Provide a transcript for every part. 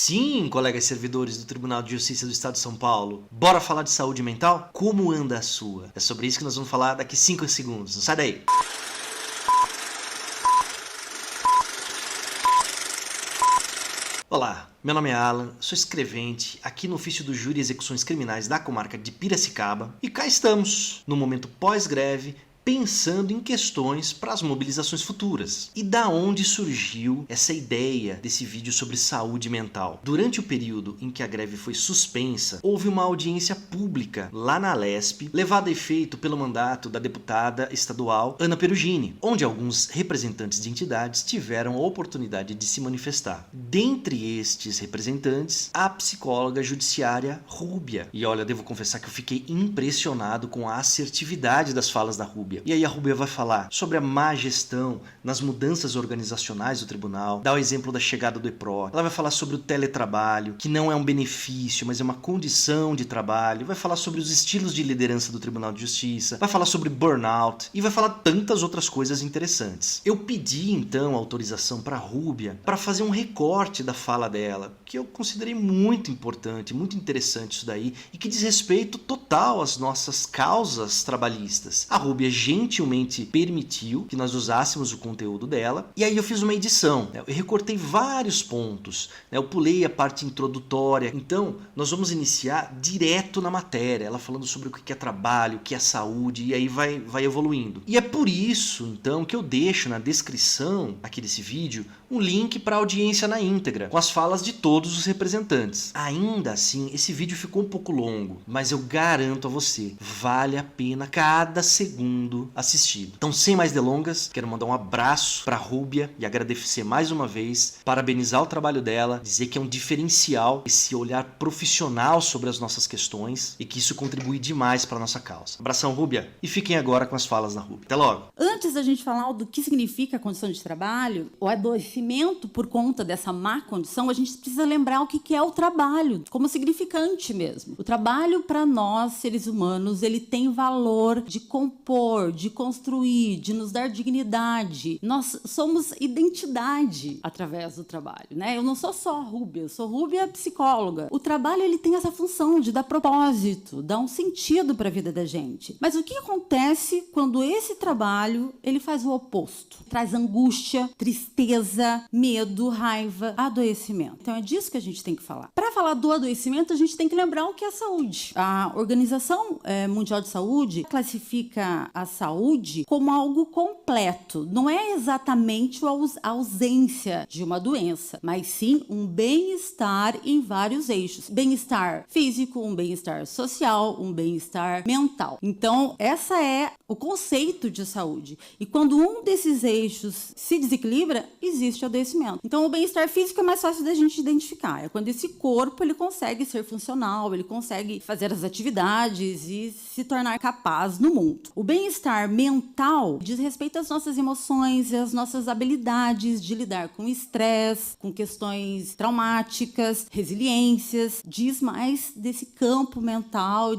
Sim, colegas servidores do Tribunal de Justiça do Estado de São Paulo. Bora falar de saúde mental? Como anda a sua? É sobre isso que nós vamos falar daqui 5 segundos. Não sai daí! Olá, meu nome é Alan, sou escrevente aqui no ofício do Júri e Execuções Criminais da comarca de Piracicaba e cá estamos, no momento pós-greve, pensando em questões para as mobilizações futuras. E da onde surgiu essa ideia desse vídeo sobre saúde mental? Durante o período em que a greve foi suspensa, houve uma audiência pública lá na Alesp, levada a efeito pelo mandato da deputada estadual Ana Perugini, onde alguns representantes de entidades tiveram a oportunidade de se manifestar. Dentre estes representantes, a psicóloga judiciária Rúbia. E olha, devo confessar que eu fiquei impressionado com a assertividade das falas da Rúbia. E aí a Rúbia vai falar sobre a má gestão nas mudanças organizacionais do tribunal, dá o exemplo da chegada do EPRO, ela vai falar sobre o teletrabalho, que não é um benefício, mas é uma condição de trabalho, vai falar sobre os estilos de liderança do Tribunal de Justiça, vai falar sobre burnout e vai falar tantas outras coisas interessantes. Eu pedi então autorização para a Rúbia para fazer um recorte da fala dela, que eu considerei muito importante, muito interessante isso daí, e que diz respeito total às nossas causas trabalhistas. A Rúbia gentilmente permitiu que nós usássemos o conteúdo dela, e aí eu fiz uma edição, eu recortei vários pontos, eu pulei a parte introdutória, então nós vamos iniciar direto na matéria, ela falando sobre o que é trabalho, o que é saúde, e aí vai evoluindo. E é por isso, então, que eu deixo na descrição aqui desse vídeo um link para a audiência na íntegra, com as falas de todos os representantes. Ainda assim, esse vídeo ficou um pouco longo, mas eu garanto a você, vale a pena cada segundo assistido. Então, sem mais delongas, quero mandar um abraço para a Rúbia e agradecer mais uma vez, parabenizar o trabalho dela, dizer que é um diferencial esse olhar profissional sobre as nossas questões e que isso contribui demais para a nossa causa. Abração, Rúbia, e fiquem agora com as falas da Rúbia. Até logo! Antes da gente falar do que significa a condição de trabalho, o adoecimento por conta dessa má condição, a gente precisa lembrar o que é o trabalho, como significante mesmo. O trabalho, para nós, seres humanos, ele tem valor de compor, de construir, de nos dar dignidade. Nós somos identidade através do trabalho, né? Eu não sou só Rúbia, eu sou Rúbia psicóloga. O trabalho, ele tem essa função de dar propósito, dar um sentido para a vida da gente. Mas o que acontece quando esse trabalho, ele faz o oposto? Traz angústia, tristeza, medo, raiva, adoecimento. Então é disso que a gente tem que falar. Para falar do adoecimento, a gente tem que lembrar o que é saúde. A Organização Mundial de Saúde classifica a saúde como algo completo. Não é exatamente a ausência de uma doença, mas sim um bem-estar em vários eixos. Bem-estar físico, um bem-estar social, um bem-estar mental. Então, essa é o conceito de saúde. E quando um desses eixos se desequilibra, existe adoecimento. Então, o bem-estar físico é mais fácil da gente identificar. É quando esse corpo ele consegue ser funcional, ele consegue fazer as atividades e se tornar capaz no mundo. O bem-estar mental diz respeito às nossas emoções e às nossas habilidades de lidar com estresse, com questões traumáticas, resiliências, diz mais desse campo mental e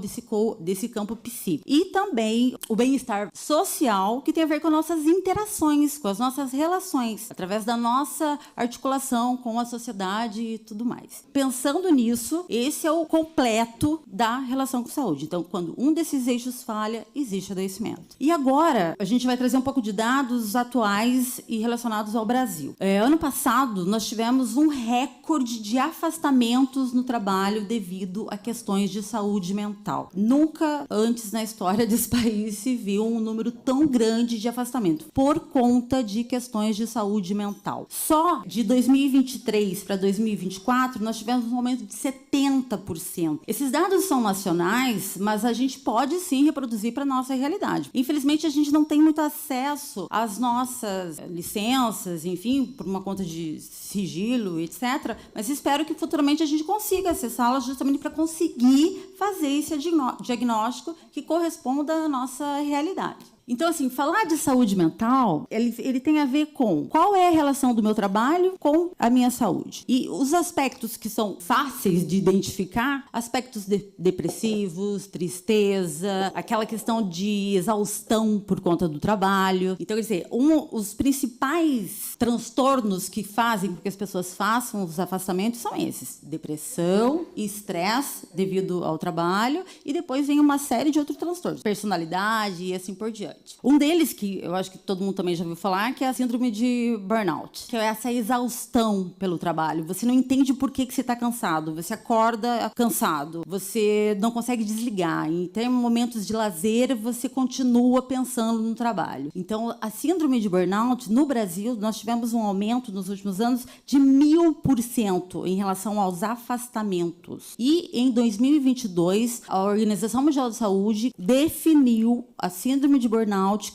desse campo psíquico. E também o bem-estar social, que tem a ver com nossas interações, com as nossas relações, através da nossa articulação com a sociedade e tudo mais. Pensando nisso, esse é o completo da relação com saúde. Então, quando um desses eixos falha, existe adoecimento. E agora, a gente vai trazer um pouco de dados atuais e relacionados ao Brasil. Ano passado, nós tivemos um recorde de afastamentos no trabalho devido a questões de saúde mental. Nunca antes na história desse país se viu um número tão grande de afastamento por conta de questões de saúde mental. Só de 2023 para 2024, nós tivemos um aumento de 70%. Esses dados são nacionais, mas a gente pode sim reproduzir para a nossa realidade. Infelizmente, a gente não tem muito acesso às nossas licenças, enfim, por uma conta de sigilo, etc. Mas espero que futuramente a gente consiga acessá-las justamente para conseguir fazer esse diagnóstico que corresponda à nossa realidade. Então, assim, falar de saúde mental, ele tem a ver com qual é a relação do meu trabalho com a minha saúde. E os aspectos que são fáceis de identificar, aspectos depressivos, tristeza, aquela questão de exaustão por conta do trabalho. Então, quer dizer, os principais transtornos que fazem com que as pessoas façam os afastamentos são esses: depressão, estresse devido ao trabalho, e depois vem uma série de outros transtornos, personalidade e assim por diante. Um deles, que eu acho que todo mundo também já ouviu falar, que é a síndrome de burnout, que é essa exaustão pelo trabalho. Você não entende por que você está cansado, você acorda cansado, você não consegue desligar, e tem momentos de lazer, você continua pensando no trabalho. Então, a síndrome de burnout, no Brasil, nós tivemos um aumento nos últimos anos de 1000% em relação aos afastamentos. E em 2022, a Organização Mundial da Saúde definiu a síndrome de burnout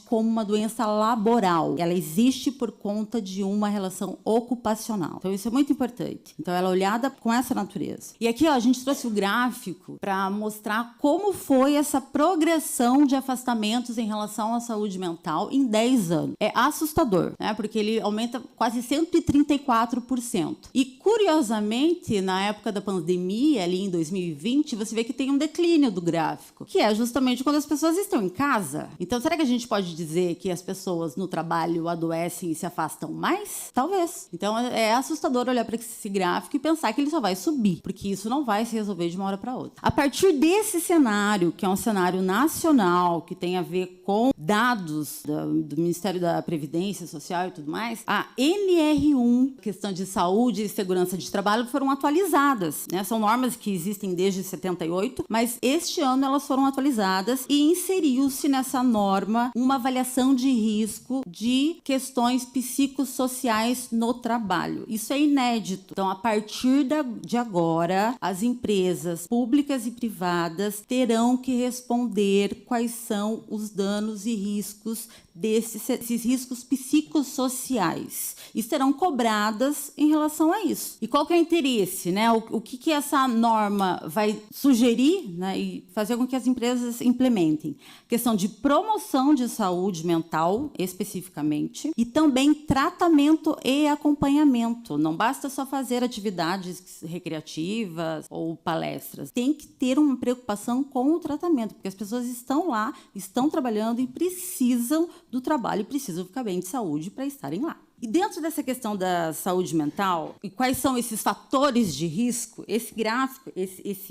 como uma doença laboral. Ela existe por conta de uma relação ocupacional. Então, isso é muito importante. Então, ela é olhada com essa natureza. E aqui, ó, a gente trouxe o gráfico para mostrar como foi essa progressão de afastamentos em relação à saúde mental em 10 anos. É assustador, né? Porque ele aumenta quase 134%. E, curiosamente, na época da pandemia, ali em 2020, você vê que tem um declínio do gráfico, que é justamente quando as pessoas estão em casa. Então, será que a gente pode dizer que as pessoas no trabalho adoecem e se afastam mais? Talvez. Então, é assustador olhar para esse gráfico e pensar que ele só vai subir, porque isso não vai se resolver de uma hora para outra. A partir desse cenário, que é um cenário nacional, que tem a ver com dados do Ministério da Previdência Social e tudo mais, a NR1, questão de saúde e segurança de trabalho, foram atualizadas, né? São normas que existem desde 78, mas este ano elas foram atualizadas e inseriu-se nessa norma uma avaliação de risco de questões psicossociais no trabalho. Isso é inédito. Então, a partir de agora, as empresas públicas e privadas terão que responder quais são os danos e riscos esses riscos psicossociais, e serão cobradas em relação a isso. E qual que é o interesse, né? O que essa norma vai sugerir, né, e fazer com que as empresas implementem? Questão de promoção de saúde mental, especificamente, e também tratamento e acompanhamento. Não basta só fazer atividades recreativas ou palestras. Tem que ter uma preocupação com o tratamento, porque as pessoas estão lá, estão trabalhando e precisam do trabalho e precisam ficar bem de saúde para estarem lá. E dentro dessa questão da saúde mental, e quais são esses fatores de risco, esse gráfico,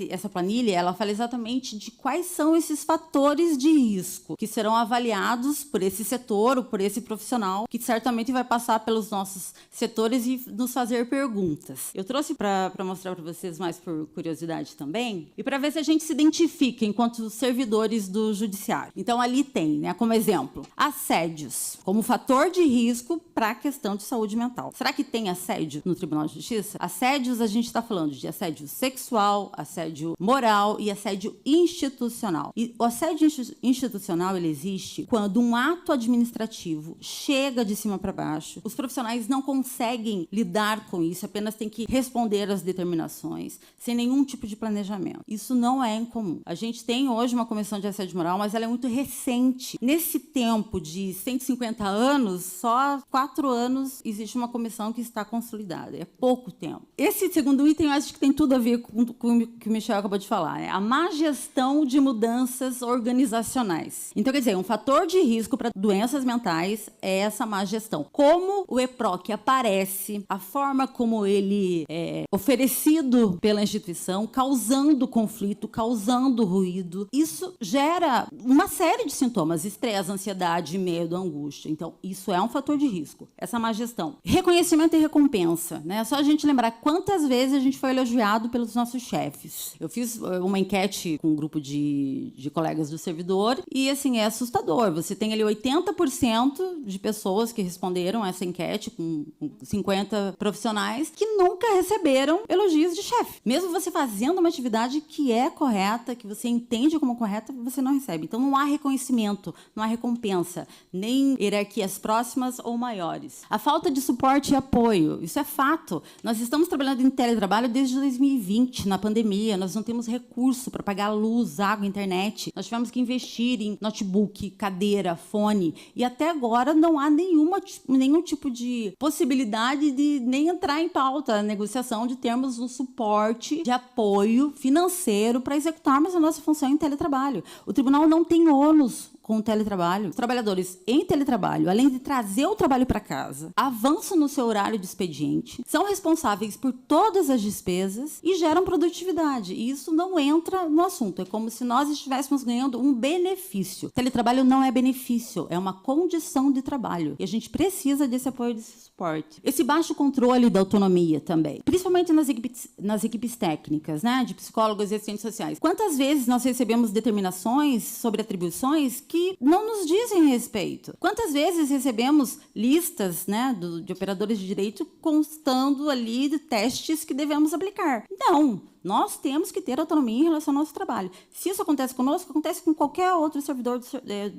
essa planilha, ela fala exatamente de quais são esses fatores de risco que serão avaliados por esse setor ou por esse profissional, que certamente vai passar pelos nossos setores e nos fazer perguntas. Eu trouxe para mostrar para vocês mais por curiosidade também, e para ver se a gente se identifica enquanto servidores do judiciário. Então, ali tem, né, como exemplo, assédios, como fator de risco para a questão de saúde mental. Será que tem assédio no Tribunal de Justiça? Assédios, a gente está falando de assédio sexual, assédio moral e assédio institucional. E o assédio institucional, ele existe quando um ato administrativo chega de cima para baixo, os profissionais não conseguem lidar com isso, apenas têm que responder às determinações, sem nenhum tipo de planejamento. Isso não é incomum. A gente tem hoje uma comissão de assédio moral, mas ela é muito recente. Nesse tempo de 150 anos, só 4 anos existe uma comissão que está consolidada. É pouco tempo. Esse segundo item, eu acho que tem tudo a ver com o que o Michel acabou de falar, né? A má gestão de mudanças organizacionais. Então, quer dizer, um fator de risco para doenças mentais é essa má gestão. Como o EPROC aparece, a forma como ele é oferecido pela instituição, causando conflito, causando ruído, isso gera uma série de sintomas: estresse, ansiedade, medo, angústia. Então, isso é um fator de risco. Essa má gestão. Reconhecimento e recompensa, né? É só a gente lembrar quantas vezes a gente foi elogiado pelos nossos chefes. Eu fiz uma enquete com um grupo de colegas do servidor e, assim, é assustador. Você tem ali 80% de pessoas que responderam essa enquete, com 50 profissionais, que nunca receberam elogios de chefe. Mesmo você fazendo uma atividade que é correta, que você entende como correta, você não recebe. Então, não há reconhecimento, não há recompensa, nem hierarquias próximas ou maiores. A falta de suporte e apoio, isso é fato. Nós estamos trabalhando em teletrabalho desde 2020, na pandemia. Nós não temos recurso para pagar luz, água, internet. Nós tivemos que investir em notebook, cadeira, fone. E até agora não há nenhum tipo de possibilidade de nem entrar em pauta a negociação de termos um suporte de apoio financeiro para executarmos a nossa função em teletrabalho. O tribunal não tem ônus com o teletrabalho. Os trabalhadores em teletrabalho, além de trazer o trabalho para casa, avançam no seu horário de expediente, são responsáveis por todas as despesas e geram produtividade. E isso não entra no assunto. É como se nós estivéssemos ganhando um benefício. Teletrabalho não é benefício, é uma condição de trabalho. E a gente precisa desse apoio, desse suporte. Esse baixo controle da autonomia também, principalmente nas equipes técnicas, né, de psicólogos e assistentes sociais. Quantas vezes nós recebemos determinações sobre atribuições que não nos dizem respeito? Quantas vezes recebemos listas, né, de operadores de direito constando ali de testes que devemos aplicar? Não. Nós temos que ter autonomia em relação ao nosso trabalho. Se isso acontece conosco, acontece com qualquer outro servidor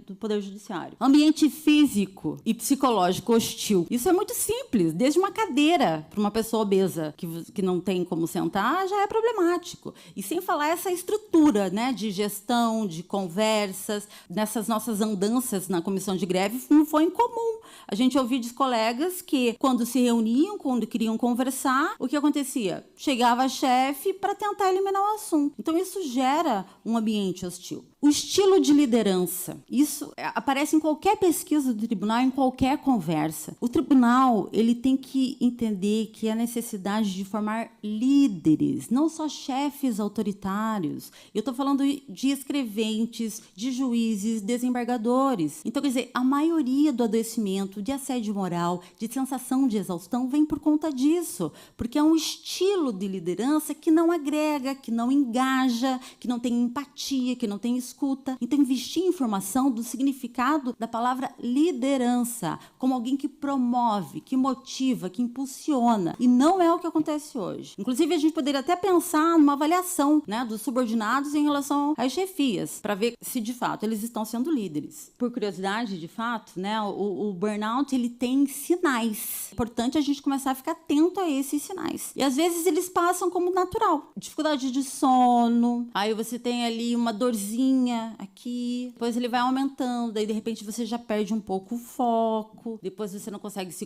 do Poder Judiciário. Ambiente físico e psicológico hostil. Isso é muito simples. Desde uma cadeira para uma pessoa obesa que não tem como sentar, já é problemático. E sem falar essa estrutura, né, de gestão, de conversas. Nessas nossas andanças na comissão de greve, não foi incomum. A gente ouviu de colegas que, quando se reuniam, quando queriam conversar, o que acontecia? Chegava a chefe para tentar eliminar o assunto. Então, isso gera um ambiente hostil. O estilo de liderança, isso aparece em qualquer pesquisa do tribunal, em qualquer conversa. O tribunal, ele tem que entender que há necessidade de formar líderes, não só chefes autoritários. Eu estou falando de escreventes, de juízes, desembargadores. Então, quer dizer, a maioria do adoecimento, de assédio moral, de sensação de exaustão, vem por conta disso, porque é um estilo de liderança que não agrega, que não engaja, que não tem empatia, que não tem escuta. Então, investir em informação do significado da palavra liderança, como alguém que promove, que motiva, que impulsiona. E não é o que acontece hoje. Inclusive, a gente poderia até pensar numa avaliação, né, dos subordinados em relação às chefias, para ver se, de fato, eles estão sendo líderes. Por curiosidade, de fato, né, o burnout, ele tem sinais. É importante a gente começar a ficar atento a esses sinais. E, às vezes, eles passam como natural. Dificuldade de sono, aí você tem ali uma dorzinha aqui, depois ele vai aumentando, daí de repente você já perde um pouco o foco, depois você não consegue se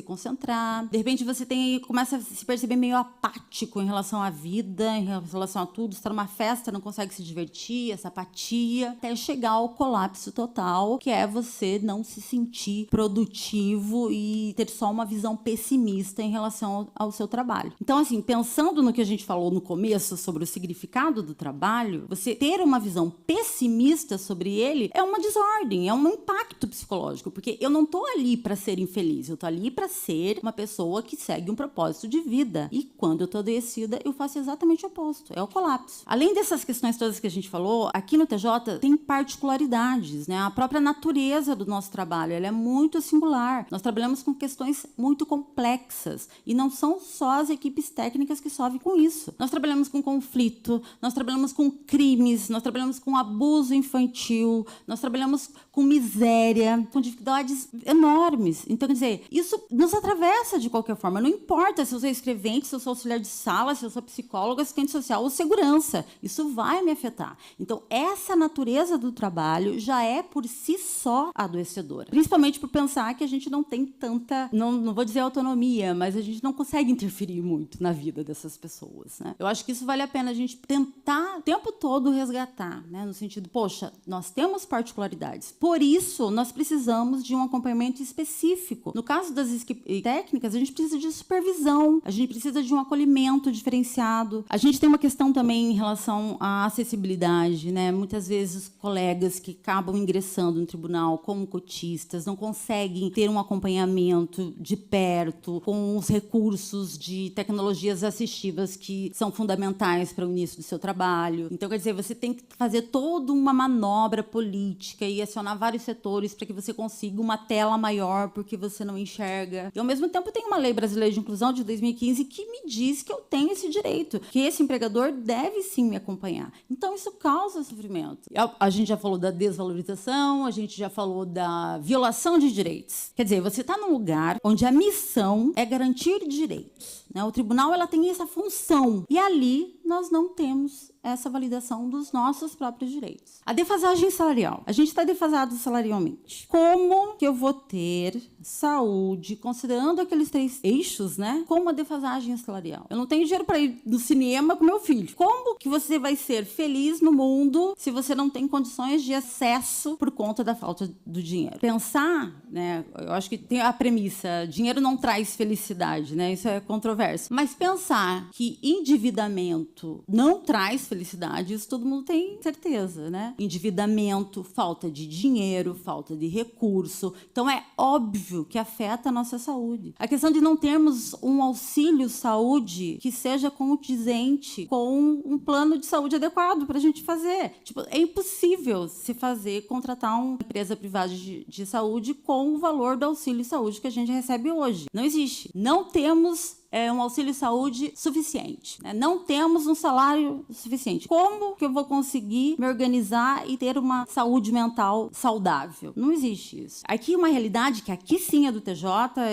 concentrar, de repente você começa a se perceber meio apático em relação à vida, em relação a tudo, está numa festa, não consegue se divertir, essa apatia, até chegar ao colapso total, que é você não se sentir produtivo e ter só uma visão pessimista em relação ao seu trabalho. Então, assim, pensando no que a gente falou no começo sobre o significado do trabalho, você ter uma visão pessimista sobre ele é uma desordem, é um impacto psicológico, porque eu não estou ali para ser infeliz, eu estou ali para ser uma pessoa que segue um propósito de vida. E quando eu estou adoecida, eu faço exatamente o oposto, é o colapso. Além dessas questões todas que a gente falou, aqui no TJ tem particularidades, né? A própria natureza do nosso trabalho, ela é muito singular. Nós trabalhamos com questões muito complexas e não são só as equipes técnicas que sofrem com isso. Nós trabalhamos com conflito, nós trabalhamos com crimes, nós trabalhamos com abuso infantil, nós trabalhamos com miséria, com dificuldades enormes. Então, quer dizer, isso nos atravessa de qualquer forma. Não importa se eu sou escrevente, se eu sou auxiliar de sala, se eu sou psicóloga, assistente social ou segurança. Isso vai me afetar. Então, essa natureza do trabalho já é, por si só, adoecedora. Principalmente por pensar que a gente não tem tanta, não vou dizer autonomia, mas a gente não consegue interferir muito na vida dessas pessoas, né? Eu acho que isso vale a pena a gente tentar o tempo todo resgatar, né? No sentido, poxa, nós temos particularidades. Por isso, nós precisamos de um acompanhamento específico. No caso das equipes técnicas, a gente precisa de supervisão, a gente precisa de um acolhimento diferenciado. A gente tem uma questão também em relação à acessibilidade, né? Muitas vezes, os colegas que acabam ingressando no tribunal como cotistas não conseguem ter um acompanhamento de perto, com os recursos de tecnologias assistivas que são fundamentais para o início do seu trabalho. Então, quer dizer, você tem que fazer toda uma manobra política e acionar vários setores para que você consiga uma tela maior porque você não enxerga. E, ao mesmo tempo, tem uma lei brasileira de inclusão de 2015 que me diz que eu tenho esse direito, que esse empregador deve sim me acompanhar. Então, isso causa sofrimento. A gente já falou da desvalorização, a gente já falou da violação de direitos. Quer dizer, você está num lugar onde a missão é garantir direitos, né? O tribunal ela tem essa função. E ali nós não temos essa validação dos nossos próprios direitos. A defasagem salarial. A gente está defasado salarialmente. Como que eu vou ter saúde, considerando aqueles 3 eixos, né? Com uma defasagem salarial. Eu não tenho dinheiro para ir no cinema com meu filho. Como que você vai ser feliz no mundo se você não tem condições de acesso por conta da falta do dinheiro? Pensar, né? Eu acho que tem a premissa, dinheiro não traz felicidade, né? Isso é controverso. Mas pensar que endividamento não traz felicidade, isso todo mundo tem certeza, né? Endividamento, falta de dinheiro, falta de recurso. Então, é óbvio que afeta a nossa saúde. A questão de não termos um auxílio saúde que seja condizente com um plano de saúde adequado para a gente fazer. Tipo, é impossível se fazer, contratar uma empresa privada de saúde com o valor do auxílio saúde que a gente recebe hoje. Não existe. Não temos um auxílio saúde suficiente, né? Não temos um salário suficiente. Como que eu vou conseguir me organizar e ter uma saúde mental saudável? Não existe isso. Aqui uma realidade que aqui sim é do TJ,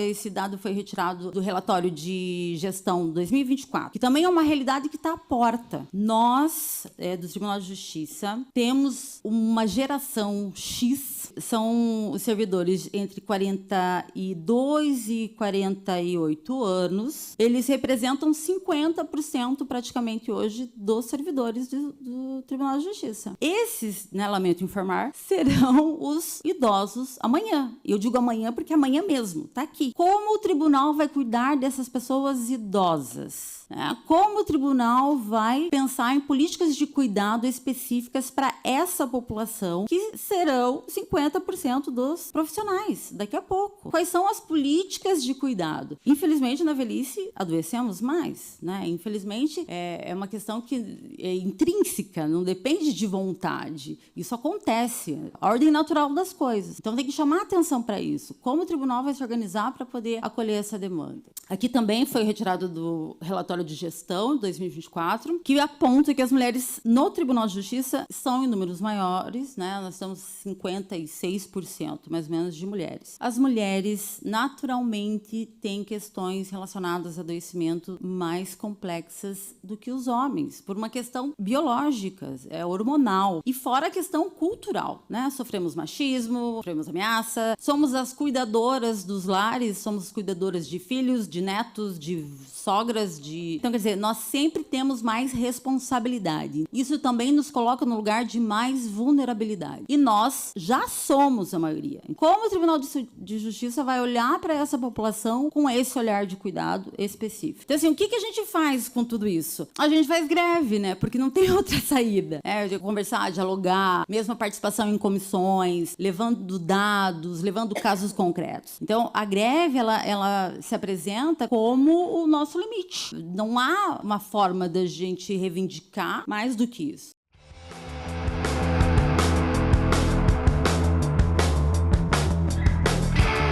esse dado foi retirado do relatório de gestão 2024, que também é uma realidade que está à porta. Nós, do Tribunal de Justiça, temos uma geração X, são os servidores entre 42 e 48 anos, eles representam 50% praticamente hoje dos servidores do Tribunal de Justiça. Esses, né, lamento informar, serão os idosos amanhã. Eu digo amanhã porque amanhã mesmo, tá aqui. Como o tribunal vai cuidar dessas pessoas idosas? Como o tribunal vai pensar em políticas de cuidado específicas para essa população, que serão 50% dos profissionais daqui a pouco? Quais são as políticas de cuidado? Infelizmente, na velhice, adoecemos mais, né? Infelizmente, é uma questão que é intrínseca, não depende de vontade. Isso acontece, a ordem natural das coisas. Então, tem que chamar atenção para isso. Como o tribunal vai se organizar para poder acolher essa demanda? Aqui também foi retirado do relatório de gestão de 2024, que aponta que as mulheres no Tribunal de Justiça são em números maiores, né? Nós temos 56% mais ou menos de mulheres. As mulheres naturalmente têm questões relacionadas a adoecimento mais complexas do que os homens, por uma questão biológica, hormonal, e fora a questão cultural, né? Sofremos machismo, sofremos ameaça, somos as cuidadoras dos lares, somos as cuidadoras de filhos, de netos, de sogras, Então, quer dizer, nós sempre temos mais responsabilidade. Isso também nos coloca no lugar de mais vulnerabilidade. E nós já somos a maioria. Como o Tribunal de Justiça vai olhar para essa população com esse olhar de cuidado específico? Então, assim, o que a gente faz com tudo isso? A gente faz greve, né? Porque não tem outra saída. De conversar, dialogar, mesmo a participação em comissões, levando dados, levando casos concretos. Então, a greve, ela se apresenta como o nosso limite. Não há uma forma da gente reivindicar mais do que isso.